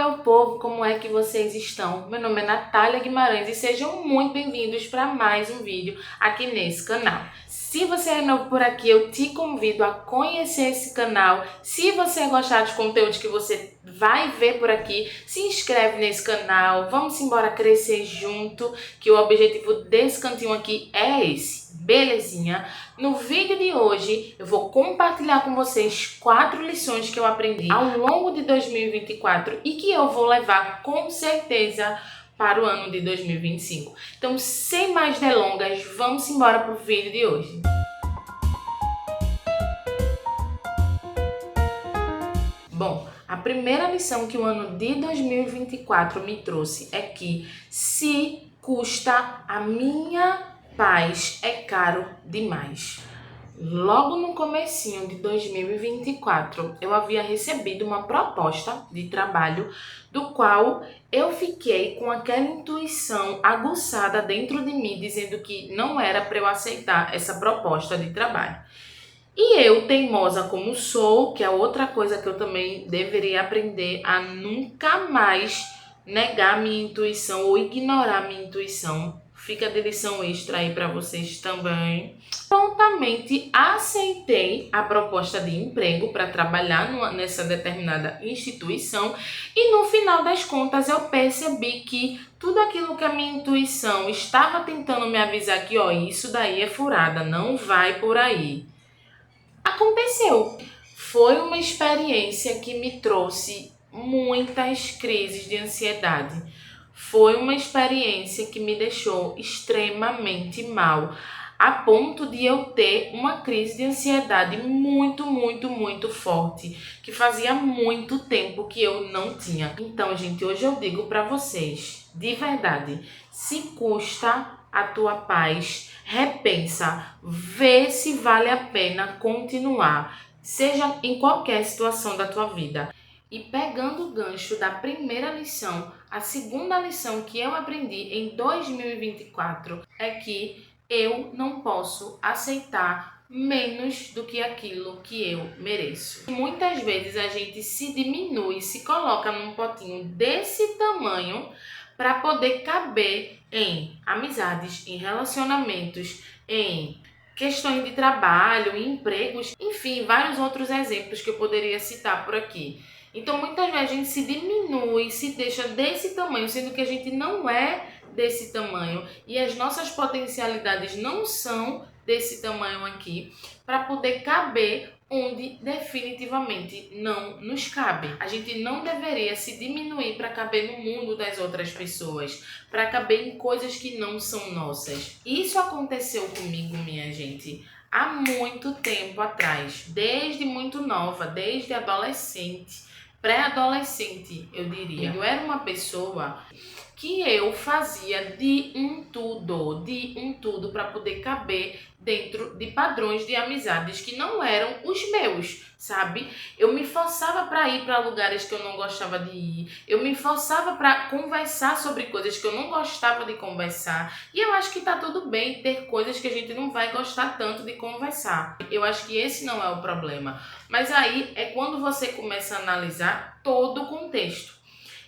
meu povo, como é que vocês estão? Meu nome é Natália Guimarães e sejam muito bem-vindos para mais um vídeo aqui nesse canal. Se você é novo por aqui, eu te convido a conhecer esse canal. Se você gostar dos conteúdos que você vai ver por aqui, se inscreve nesse canal. Vamos embora crescer junto, que o objetivo desse cantinho aqui é esse, belezinha? No vídeo de hoje, eu vou compartilhar com vocês 4 lições que eu aprendi ao longo de 2024 e que eu vou levar com certeza para o ano de 2025. Então, sem mais delongas, vamos embora para o vídeo de hoje. Bom, a primeira lição que o ano de 2024 me trouxe é que se custa a minha paz é caro demais. Logo no comecinho de 2024, eu havia recebido uma proposta de trabalho do qual eu fiquei com aquela intuição aguçada dentro de mim, dizendo que não era para eu aceitar essa proposta de trabalho. E eu, teimosa como sou, que é outra coisa que eu também deveria aprender a nunca mais negar minha intuição ou ignorar minha intuição. Fica de lição extra aí para vocês também. Prontamente aceitei a proposta de emprego para trabalhar nessa determinada instituição e no final das contas eu percebi que tudo aquilo que a minha intuição estava tentando me avisar que isso daí é furada, não vai por aí. Aconteceu. Foi uma experiência que me trouxe muitas crises de ansiedade. Foi uma experiência que me deixou extremamente mal, a ponto de eu ter uma crise de ansiedade muito forte, que fazia muito tempo que eu não tinha. Então, gente, hoje eu digo para vocês, de verdade, se custa a tua paz, repensa, vê se vale a pena continuar, seja em qualquer situação da tua vida. E pegando o gancho da primeira lição, a segunda lição que eu aprendi em 2024 é que eu não posso aceitar menos do que aquilo que eu mereço. Muitas vezes a gente se diminui, se coloca num potinho desse tamanho para poder caber em amizades, em relacionamentos, em questões de trabalho, em empregos, enfim, vários outros exemplos que eu poderia citar por aqui. Então, muitas vezes a gente se diminui, se deixa desse tamanho, sendo que a gente não é desse tamanho e as nossas potencialidades não são desse tamanho aqui, para poder caber onde definitivamente não nos cabe. A gente não deveria se diminuir para caber no mundo das outras pessoas, para caber em coisas que não são nossas. Isso aconteceu comigo, minha gente, há muito tempo atrás, desde muito nova, desde adolescente, pré-adolescente, eu diria. Eu era uma pessoa que eu fazia de um tudo para poder caber dentro de padrões de amizades que não eram os meus, sabe? Eu me forçava para ir para lugares que eu não gostava de ir, eu me forçava para conversar sobre coisas que eu não gostava de conversar, e eu acho que tá tudo bem ter coisas que a gente não vai gostar tanto de conversar. Eu acho que esse não é o problema, mas aí é quando você começa a analisar todo o contexto.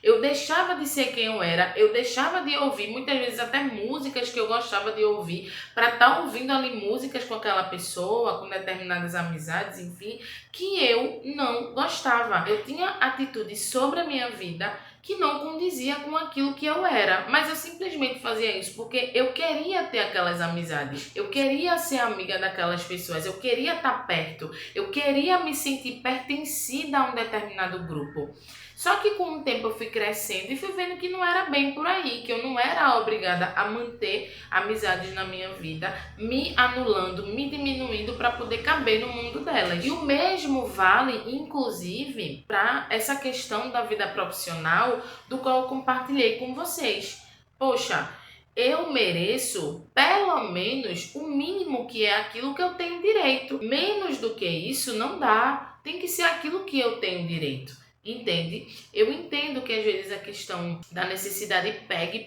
Eu deixava de ser quem eu era, eu deixava de ouvir, muitas vezes até músicas que eu gostava de ouvir, para estar ouvindo ali músicas com aquela pessoa, com determinadas amizades, enfim, que eu não gostava. Eu tinha atitudes sobre a minha vida que não condizia com aquilo que eu era, mas eu simplesmente fazia isso porque eu queria ter aquelas amizades, eu queria ser amiga daquelas pessoas, eu queria estar perto, eu queria me sentir pertencida a um determinado grupo. Só que com o tempo eu fui crescendo e fui vendo que não era bem por aí, que eu não era obrigada a manter amizades na minha vida, me anulando, me diminuindo para poder caber no mundo delas. E o mesmo vale, inclusive, para essa questão da vida profissional, do qual eu compartilhei com vocês. Poxa, eu mereço pelo menos o mínimo, que é aquilo que eu tenho direito. Menos do que isso não dá, tem que ser aquilo que eu tenho direito. Entende? Eu entendo que às vezes a questão da necessidade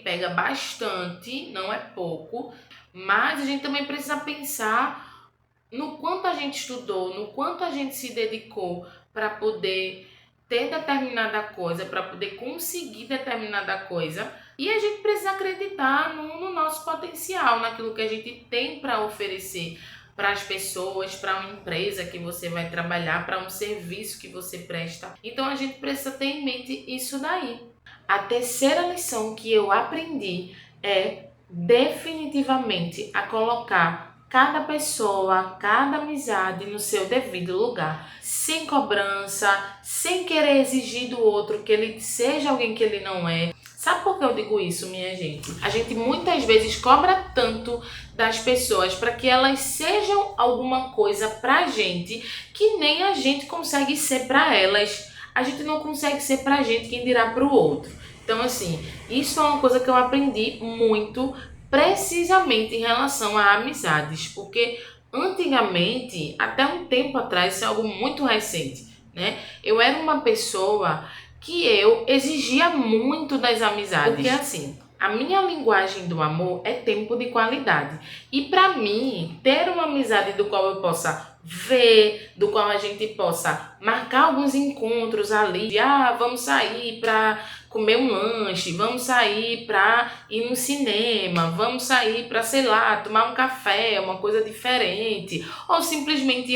pega bastante, não é pouco, mas a gente também precisa pensar no quanto a gente estudou, no quanto a gente se dedicou para poder ter determinada coisa, para poder conseguir determinada coisa. E a gente precisa acreditar no nosso potencial, naquilo que a gente tem para oferecer para as pessoas, para uma empresa que você vai trabalhar, para um serviço que você presta. Então a gente precisa ter em mente isso daí. A terceira lição que eu aprendi é definitivamente a colocar cada pessoa, cada amizade no seu devido lugar, sem cobrança, sem querer exigir do outro que ele seja alguém que ele não é. Sabe por que eu digo isso, minha gente? A gente muitas vezes cobra tanto das pessoas para que elas sejam alguma coisa pra gente que nem a gente consegue ser pra elas. A gente não consegue ser pra gente, quem dirá pro outro. Então, assim, isso é uma coisa que eu aprendi muito precisamente em relação a amizades, porque antigamente, até um tempo atrás, isso é algo muito recente, né? Eu era uma pessoa que eu exigia muito das amizades, porque assim, a minha linguagem do amor é tempo de qualidade. E para mim, ter uma amizade do qual eu possa ver, do qual a gente possa marcar alguns encontros ali, vamos sair para comer um lanche, vamos sair para ir no cinema, vamos sair para, sei lá, tomar um café, uma coisa diferente, ou simplesmente,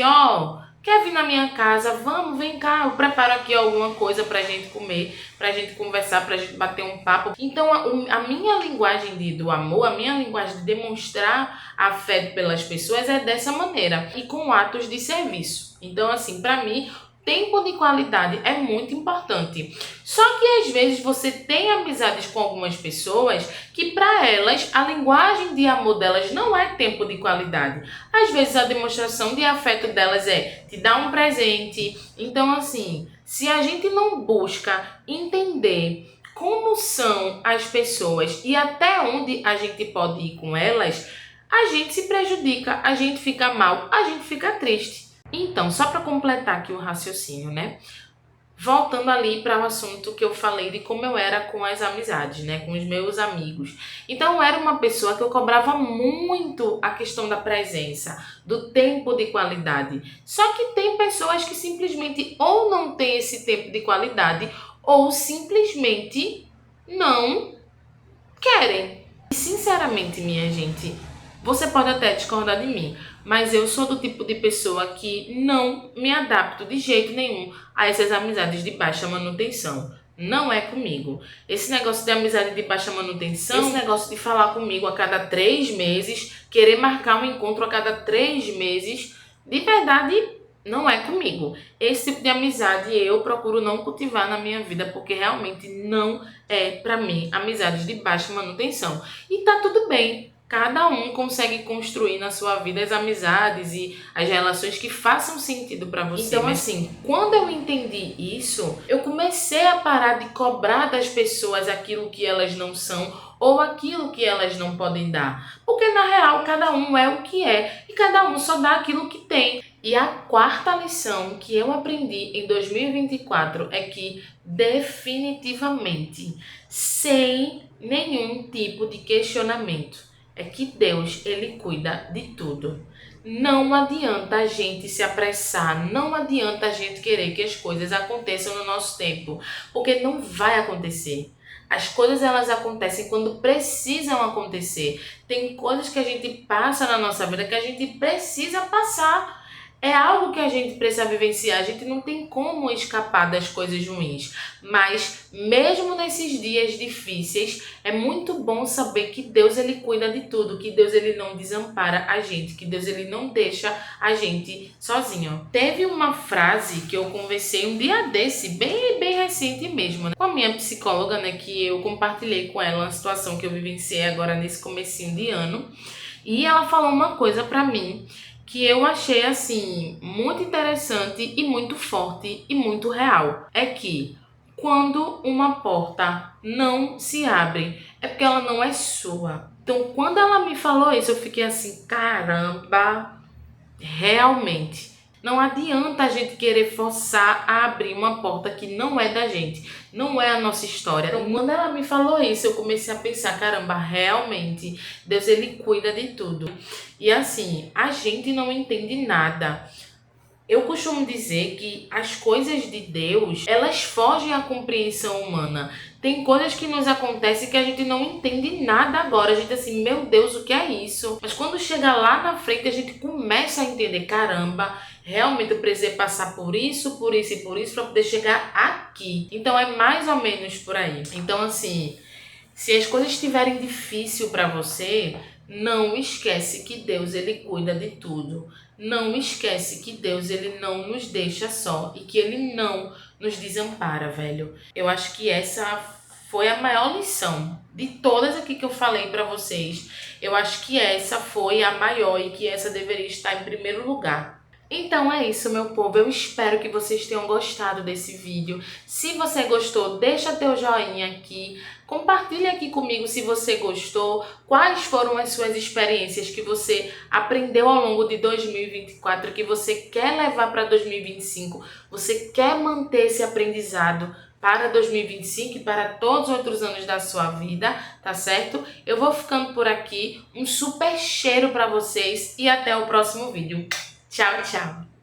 quer vir na minha casa? Vamos, vem cá, eu preparo aqui alguma coisa pra gente comer, pra gente conversar, pra gente bater um papo. Então, a minha linguagem do amor, a minha linguagem de demonstrar afeto pelas pessoas é dessa maneira, e com atos de serviço. Então, assim, pra mim, tempo de qualidade é muito importante. Só que às vezes você tem amizades com algumas pessoas que para elas a linguagem de amor delas não é tempo de qualidade. Às vezes a demonstração de afeto delas é te dar um presente. Então assim, se a gente não busca entender como são as pessoas e até onde a gente pode ir com elas, a gente se prejudica, a gente fica mal, a gente fica triste. Então, só para completar aqui o raciocínio, né? Voltando ali para o assunto que eu falei de como eu era com as amizades, né? Com os meus amigos. Então, eu era uma pessoa que eu cobrava muito a questão da presença, do tempo de qualidade. Só que tem pessoas que simplesmente ou não têm esse tempo de qualidade ou simplesmente não querem. E, sinceramente, minha gente, você pode até discordar de mim, mas eu sou do tipo de pessoa que não me adapto de jeito nenhum a essas amizades de baixa manutenção. Não é comigo. Esse negócio de amizade de baixa manutenção, esse negócio de falar comigo a cada 3 meses, querer marcar um encontro a cada 3 meses, de verdade, não é comigo. Esse tipo de amizade eu procuro não cultivar na minha vida, porque realmente não é pra mim amizades de baixa manutenção. E tá tudo bem. Cada um consegue construir na sua vida as amizades e as relações que façam sentido para você. Então, assim, quando eu entendi isso, eu comecei a parar de cobrar das pessoas aquilo que elas não são ou aquilo que elas não podem dar. Porque, na real, cada um é o que é e cada um só dá aquilo que tem. E a quarta lição que eu aprendi em 2024 é que, definitivamente, sem nenhum tipo de questionamento, é que Deus, ele cuida de tudo. Não adianta a gente se apressar, não adianta a gente querer que as coisas aconteçam no nosso tempo, porque não vai acontecer. As coisas, elas acontecem quando precisam acontecer. Tem coisas que a gente passa na nossa vida que a gente precisa passar. É algo que a gente precisa vivenciar, a gente não tem como escapar das coisas ruins. Mas mesmo nesses dias difíceis, é muito bom saber que Deus, ele cuida de tudo, que Deus, ele não desampara a gente, que Deus, ele não deixa a gente sozinho. Teve uma frase que eu conversei um dia desse, bem recente mesmo, né, com a minha psicóloga, né, que eu compartilhei com ela uma situação que eu vivenciei agora nesse comecinho de ano. E ela falou uma coisa pra mim que eu achei assim muito interessante e muito forte e muito real. É que quando uma porta não se abre, é porque ela não é sua. Então, quando ela me falou isso, eu fiquei assim, caramba, realmente. Não adianta a gente querer forçar a abrir uma porta que não é da gente, não é a nossa história. Então, quando ela me falou isso, eu comecei a pensar, caramba, realmente, Deus, ele cuida de tudo. E assim, a gente não entende nada. Eu costumo dizer que as coisas de Deus, elas fogem à compreensão humana. Tem coisas que nos acontecem que a gente não entende nada agora. A gente assim, meu Deus, o que é isso? Mas quando chega lá na frente, a gente começa a entender, caramba, realmente eu precisei passar por isso e por isso para poder chegar aqui. Então é mais ou menos por aí. Então assim, se as coisas estiverem difícil para você, não esquece que Deus ele cuida de tudo. Não esquece que Deus ele não nos deixa só e que ele não nos desampara, velho. Eu acho que essa foi a maior lição de todas aqui que eu falei para vocês. Eu acho que essa foi a maior e que essa deveria estar em primeiro lugar. Então é isso, meu povo. Eu espero que vocês tenham gostado desse vídeo. Se você gostou, deixa teu joinha aqui. Compartilha aqui comigo se você gostou. Quais foram as suas experiências que você aprendeu ao longo de 2024, que você quer levar para 2025. Você quer manter esse aprendizado para 2025 e para todos os outros anos da sua vida, tá certo? Eu vou ficando por aqui. Um super cheiro para vocês e até o próximo vídeo. Tchau, tchau!